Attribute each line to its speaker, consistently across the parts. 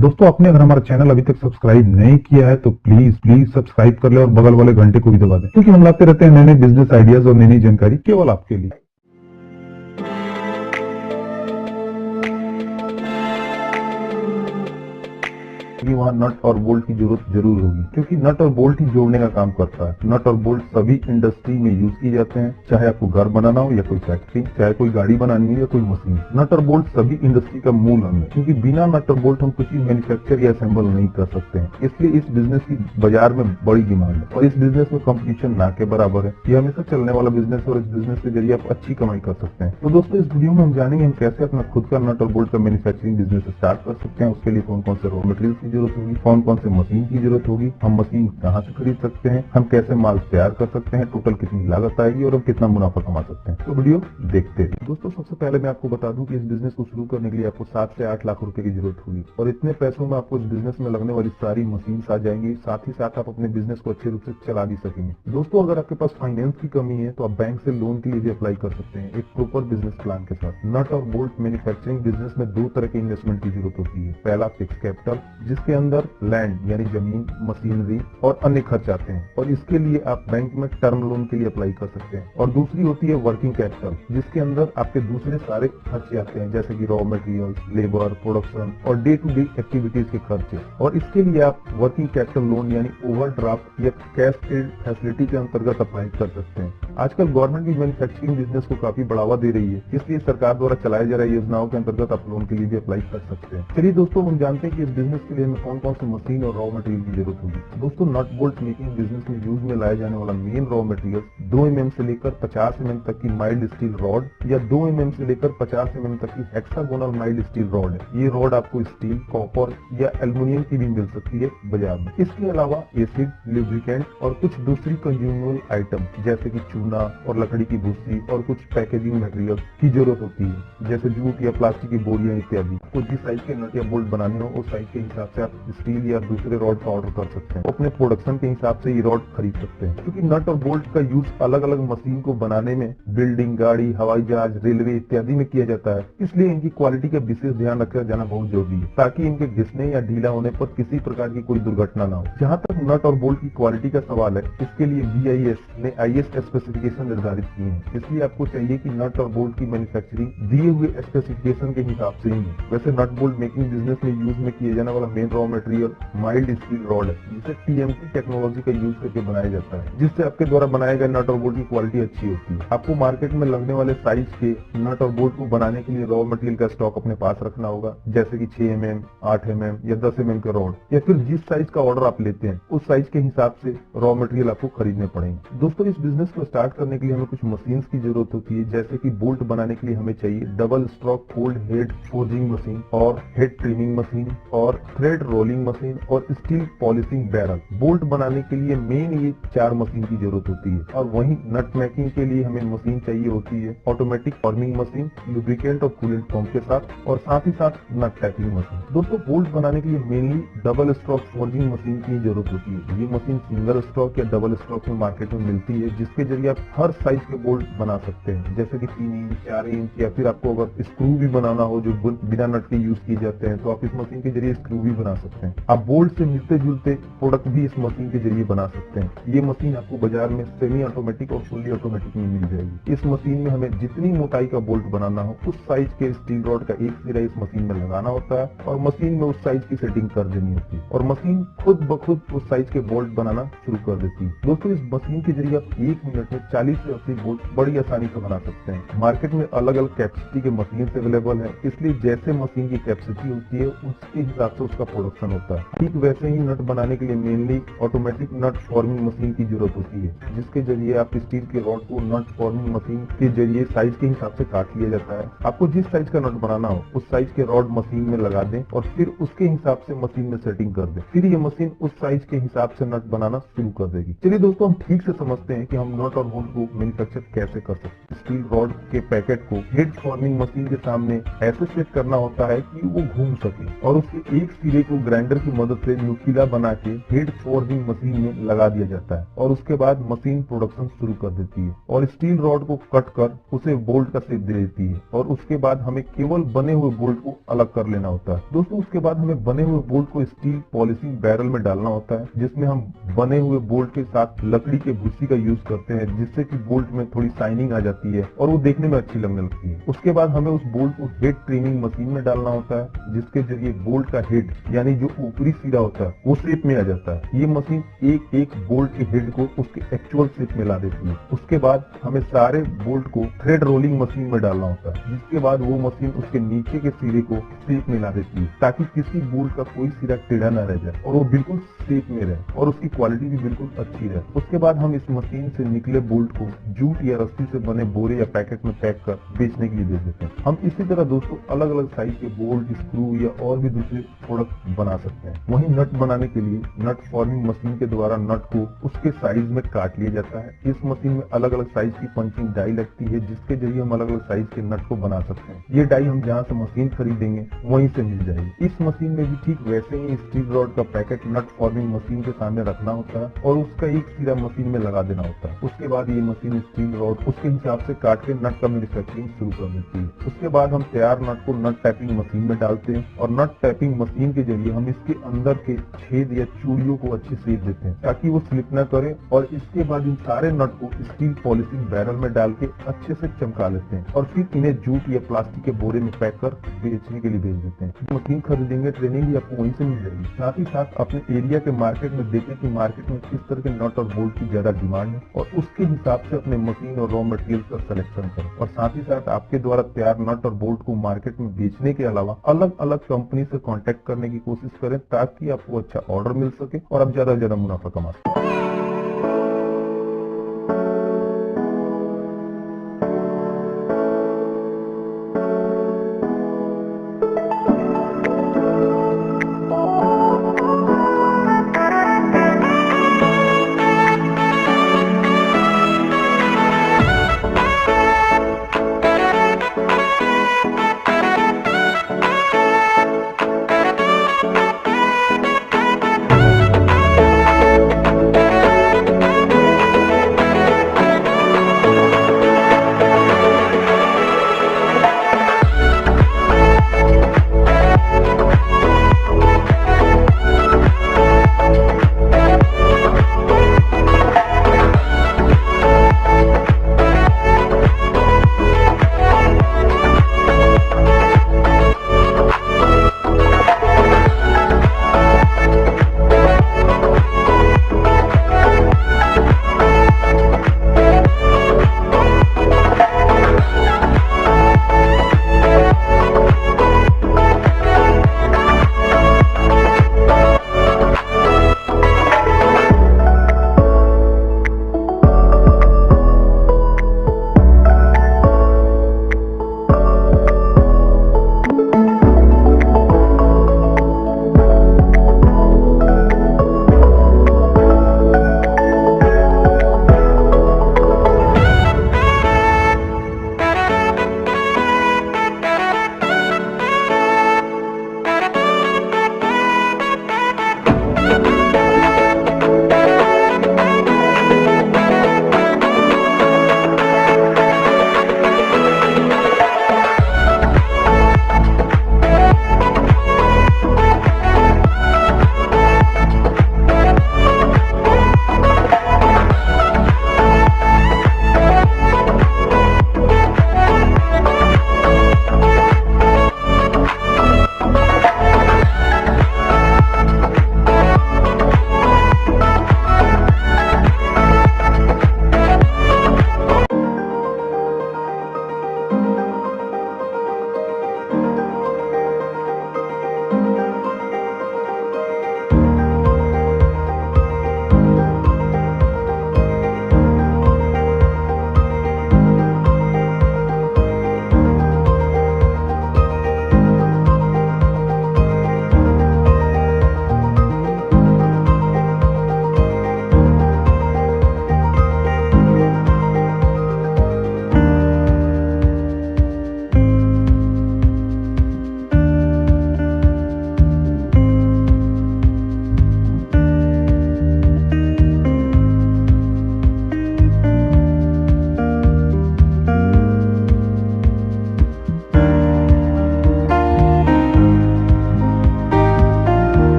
Speaker 1: दोस्तों आपने अगर हमारा चैनल अभी तक सब्सक्राइब नहीं किया है तो प्लीज सब्सक्राइब कर ले और बगल वाले घंटे को भी दबा दें, क्योंकि हम लाते रहते हैं नए नए बिजनेस आइडियाज और नई नई जानकारी केवल आपके लिए। वहाँ नट और बोल्ट की जरूरत जरूर होगी, क्योंकि नट और बोल्ट ही जोड़ने का काम करता है। नट और बोल्ट सभी इंडस्ट्री में यूज किए जाते हैं, चाहे आपको घर बनाना हो या कोई फैक्ट्री, चाहे कोई गाड़ी बनानी हो या कोई मशीन। नट और बोल्ट सभी इंडस्ट्री का मूल अंग है, क्योंकि बिना नट और बोल्ट हम कुछ भी मैन्युफैक्चर या असेंबल नहीं कर सकते हैं। इसलिए इस बिजनेस की बाजार में बड़ी डिमांड है और इस बिजनेस में कंपटीशन ना के बराबर है। ये हमेशा चलने वाला बिजनेस है और इस बिजनेस के जरिए आप अच्छी कमाई कर सकते हैं। तो दोस्तों इस वीडियो में हम जानेंगे हम कैसे अपना खुद का नट और बोल्ट का मैन्युफैक्चरिंग बिजनेस स्टार्ट कर सकते हैं। उसके लिए कौन कौन से रॉ मटेरियल की जरूरत होगी, कौन कौन से मशीन की जरूरत होगी, हम मशीन कहाँ से खरीद सकते हैं, हम कैसे माल तैयार कर सकते हैं, टोटल कितनी लागत आएगी और हम कितना मुनाफा कमा सकते हैं। तो वीडियो देखते हैं। दोस्तों सबसे पहले मैं आपको बता दूं कि इस बिजनेस को शुरू करने के लिए आपको 7 से 8 लाख रुपए की जरूरत होगी और इतने पैसों में आपको इस बिजनेस में लगने वाली सारी मशीन आ जाएंगी। साथ ही साथ आप अपने बिजनेस को अच्छे रूप से चला भी सकेंगे। दोस्तों अगर आपके पास फाइनेंस की कमी है तो आप बैंक से लोन के लिए भी अप्लाई कर सकते हैं, एक प्रॉपर बिजनेस प्लान के साथ। नट और बोल्ट मैन्युफैक्चरिंग बिजनेस में 2 तरह के इन्वेस्टमेंट की जरूरत होती है। पहला फिक्स कैपिटल, जिसके अंदर लैंड यानी जमीन, मशीनरी और अन्य खर्च आते हैं और इसके लिए आप बैंक में टर्म लोन के लिए अप्लाई कर सकते हैं। और दूसरी होती है वर्किंग कैपिटल, जिसके अंदर आपके दूसरे सारे खर्चे आते हैं, जैसे कि रॉ मटेरियल, लेबर, प्रोडक्शन और डे टू डे एक्टिविटीज के खर्चे। और इसके लिए आप वर्किंग कैपिटल लोन यानी ओवरड्राफ्ट या कैश क्रेडिट फैसिलिटी के अंतर्गत अप्लाई कर सकते हैं। आजकल गवर्नमेंट भी मैन्युफैक्चरिंग बिजनेस को काफी बढ़ावा दे रही है, इसलिए सरकार द्वारा चलाई जा रही योजनाओं के अंतर्गत आप लोन के लिए भी अप्लाई कर सकते हैं। चलिए दोस्तों हम जानते हैं कि इस बिजनेस के लिए हमें कौन कौन सी मशीन और रॉ मटेरियल की जरूरत होगी। दोस्तों नट बोल्ट मेकिंग बिजनेस में यूज में लाया जाने वाला मेन रॉ मटेरियल 2 mm से लेकर 50 mm तक की माइल्ड स्टील रॉड या 2 mm से लेकर 50 mm तक की हेक्सागोनल माइल्ड स्टील रॉड है। ये रॉड आपको स्टील, कॉपर या एल्युमिनियम की भी मिल सकती है बाजार में। इसके अलावा एसिड, लुब्रिकेंट और कुछ दूसरी कंज्यूमेबल आइटम जैसे कि चूना और लकड़ी की भूसी और कुछ पैकेजिंग मटेरियल की जरूरत होती है, जैसे जूट या प्लास्टिक की बोरियां इत्यादि। तो जिस साइज के नट या बोल्ट बनाने हो उस साइज के हिसाब से आप स्टील या दूसरे रॉड का ऑर्डर कर सकते हैं। अपने प्रोडक्शन के हिसाब से ये रॉड खरीद सकते हैं, क्योंकि नट और बोल्ट का यूज अलग अलग मशीन को बनाने में बिल्डिंग, गाड़ी, हवाई जहाज, रेलवे इत्यादि में किया जाता है। इसलिए इनकी क्वालिटी का विशेष ध्यान रखा जाना बहुत जरूरी है, ताकि इनके घिसने या ढीला होने पर किसी प्रकार की कोई दुर्घटना ना हो। जहाँ तक नट और बोल्ट की क्वालिटी का सवाल है, इसके लिए BIS ने IS स्पेसिफिकेशन निर्धारित किए हैं। इसलिए आपको चाहिए कि नट और बोल्ट की मैन्युफैक्चरिंग दिए हुए स्पेसिफिकेशन के हिसाब से ही है। वैसे नट बोल्ट मेकिंग बिजनेस में यूज में किए जाने वाला main raw material mild steel rod है, जिसे TMT टेक्नोलॉजी का यूज करके बनाया जाता है, जिससे आपके द्वारा बनाए गए नट और बोल्ट की क्वालिटी अच्छी होती है। आपको मार्केट में लगने वाले साइज के नट और बोल्ट को बनाने के लिए रॉ मटेरियल का स्टॉक अपने पास रखना होगा, जैसे कि 6 mm, 8 mm या 10 mm के रॉड, या फिर जिस साइज का ऑर्डर आप लेते हैं उस साइज के हिसाब से रॉ मटेरियल आपको खरीदने पड़ेंगे। दोस्तों इस बिजनेस को स्टार्ट करने के लिए हमें कुछ मशीन्स की जरूरत होती है, जैसे कि बोल्ट बनाने के लिए हमें चाहिए double stroke cold head forging machine और हेड ट्रिमिंग मशीन और थ्रेड रोलिंग मशीन और स्टील पॉलिशिंग बैरल। बोल्ट बनाने के लिए मेन ये 4 मशीन की जरूरत होती है। और वहीं नट मेकिंग के लिए हमें मशीन चाहिए होती है ऑटोमेटिक फॉर्मिंग मशीन, लुब्रिकेंट और कूलेंट पंप के साथ, और साथ ही साथ नट टैपिंग मशीन। दोस्तों बोल्ट बनाने के लिए mainly double stroke forging machine की जरूरत होती है। ये मशीन सिंगल स्ट्रोक या डबल स्ट्रोक में मार्केट में मिलती है, जिसके जरिए आप हर साइज के बोल्ट बना सकते हैं, जैसे कि 3 इंच, 4 इंच, या फिर आपको अगर स्क्रू भी बनाना हो जो बिना नट के यूज किए जाते हैं तो आप इस मशीन के जरिए स्क्रू भी बना सकते हैं। आप बोल्ट से मिलते जुलते प्रोडक्ट भी इस मशीन के जरिए बना सकते हैं। ये मशीन आपको बाजार में सेमी ऑटोमेटिक और फुल्ली ऑटोमेटिक में मिल जाएगी। इस मशीन में हमें जितनी मोटाई का बोल्ट बनाना हो उस साइज के स्टील रॉड का एक सिरा इस मशीन में लगाना होता है और मशीन में उस साइज की सेटिंग कर देनी होती है और मशीन खुद ब खुद उस साइज के बोल्ट बनाना शुरू कर देती है। दोस्तों इस मशीन के जरिए आप 1 मिनट में 40 से 80 बोल्ट बड़ी आसानी से बना सकते हैं। मार्केट में अलग अलग कैपेसिटी के मशीन अवेलेबल है, इसलिए जैसे मशीन की कैपेसिटी होती है उसके हिसाब से उसका प्रोडक्शन होता है। ठीक वैसे ही नट बनाने के लिए मेनली ऑटोमेटिक नट फॉर्मिंग मशीन की जरूरत होती है, जिसके जरिए आप स्टील के रॉड को नट फॉर्मिंग मशीन के जरिए साइज के हिसाब से काट लिया जाता है। आपको जिस साइज का नट बनाना हो उस साइज के रॉड मशीन में लगा दें और फिर उसके हिसाब से मशीन में सेटिंग कर दें, फिर ये मशीन उस साइज के हिसाब से नट बनाना शुरू कर देगी। चलिए दोस्तों हम ठीक से समझते हैं कि हम नट और बोल्ट को मैन्युफैक्चर कैसे कर सकते हैं। स्टील रॉड के पैकेट को हेड फॉर्मिंग मशीन के सामने ऐसे सेट करना होता है कि वो घूम सके और उसके एक सिरे को ग्राइंडर की मदद से नुकीला बना के हेड फॉर्मिंग मशीन में लगा दिया जाता है और उसके बाद मशीन प्रोडक्शन शुरू कर देती है और स्टील रॉड को कट कर उसे बोल्ट का शेप दे देती है और उसके बाद हमें केवल बने हुए बोल्ट को अलग कर लेना होता है। दोस्तों उसके बाद हमें बने हुए बोल्ट को स्टील पॉलिशिंग बैरल में डालना होता है, जिसमें हम बने हुए बोल्ट के साथ लकड़ी के भूसी का यूज करते हैं, जिससे कि बोल्ट में थोड़ी शाइनिंग आ जाती है और वो देखने में अच्छी लगने लगती है। उसके बाद हमें उस बोल्ट को हेड ट्रिमिंग मशीन में डालना होता है, जिसके जरिए बोल्ट का हेड यानी जो ऊपरी सिरा होता है वो शेप में आ जाता है। ये मशीन एक एक बोल्ट के हेड को उसके एक्चुअल शेप में ला देती है। उसके बाद हमें सारे बोल्ट को थ्रेड रोलिंग मशीन में डालना होता है, जिसके बाद वो मशीन उसके नीचे के सिरे को शेप में ला देती है, ताकि किसी बोल्ट का कोई सिरा टेढ़ा न रह जाए और वो बिल्कुल शेप में रहे और उसकी क्वालिटी भी बिल्कुल अच्छी रहे। उसके बाद हम इस मशीन से निकले बोल्ट को जूट या रस्सी से बने बोरे या पैकेट में पैक कर बेचने के लिए भेज देते हैं। हम इसी तरह दोस्तों अलग अलग साइज के बोल्ट, स्क्रू या और भी दूसरे प्रोडक्ट बना सकते हैं। वहीं नट बनाने के लिए नट फॉर्मिंग मशीन के द्वारा नट को उसके साइज में काट लिया जाता है। इस मशीन में अलग अलग साइज की पंचिंग डाई लगती है, जिसके जरिए हम अलग अलग साइज के नट को बना सकते हैं। ये डाई हम जहाँ से मशीन खरीदेंगे वहीं से मिल जाएगी। इस मशीन में भी ठीक वैसे ही स्टील रॉड का पैकेट नट फॉर्मिंग मशीन के सामने रखना होता है और उसका एक सिरा मशीन में लगा देना होता है। उसके बाद ये मशीन स्टील रॉड उसके हिसाब से काट के नट का मैन्युफैक्चरिंग शुरू कर देती है। उसके बाद हम तैयार नट को नट टैपिंग मशीन में डालते हैं और नट टैपिंग मशीन के जरिए हम इसके अंदर के छेद या चूड़ियों को अच्छे शेप देते हैं, ताकि वो स्लिप न करे। और इसके बाद इन सारे नट को स्टील पॉलिशिंग बैरल में डाल के अच्छे से चमका लेते हैं और फिर इन्हें जूट या प्लास्टिक के बोरे में पैक कर बेचने के लिए भेज देते हैं। मशीन खरीदेंगे, ट्रेनिंग भी आपको वहीं से मिल जाएगी। साथ ही साथ अपने एरिया के मार्केट में देखें कि मार्केट में किस तरह के नट और बोल्ट की ज्यादा डिमांड है और उसके हिसाब से अपने मशीन और रॉ मटेरियल का सिलेक्शन करें। और साथ ही साथ आपके द्वारा तैयार नट और बोल्ट को मार्केट में बेचने के अलावा अलग अलग कंपनी से कांटेक्ट करने की कोशिश करें, ताकि आपको अच्छा ऑर्डर मिल सके और आप ज्यादा से ज्यादा मुनाफा कमा सकें।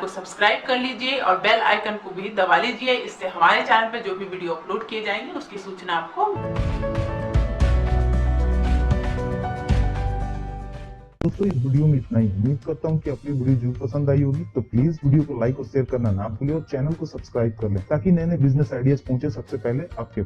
Speaker 2: सब्सक्राइब कर लीजिए और बेल आइकन को भी दबा लीजिए। इससे हमारे चैनल पर जो भी वीडियो अपलोड किए जाएंगे उसकी सूचना आपको।
Speaker 1: दोस्तों इस वीडियो में इतना ही। उम्मीद करता हूँ कि आपको वीडियो जरूर पसंद आई होगी। तो प्लीज वीडियो को लाइक और शेयर करना ना भूलें और चैनल को सब्सक्राइब कर लें ताकि नए नए बिजनेस आइडियाज पहुंचे सबसे पहले आपके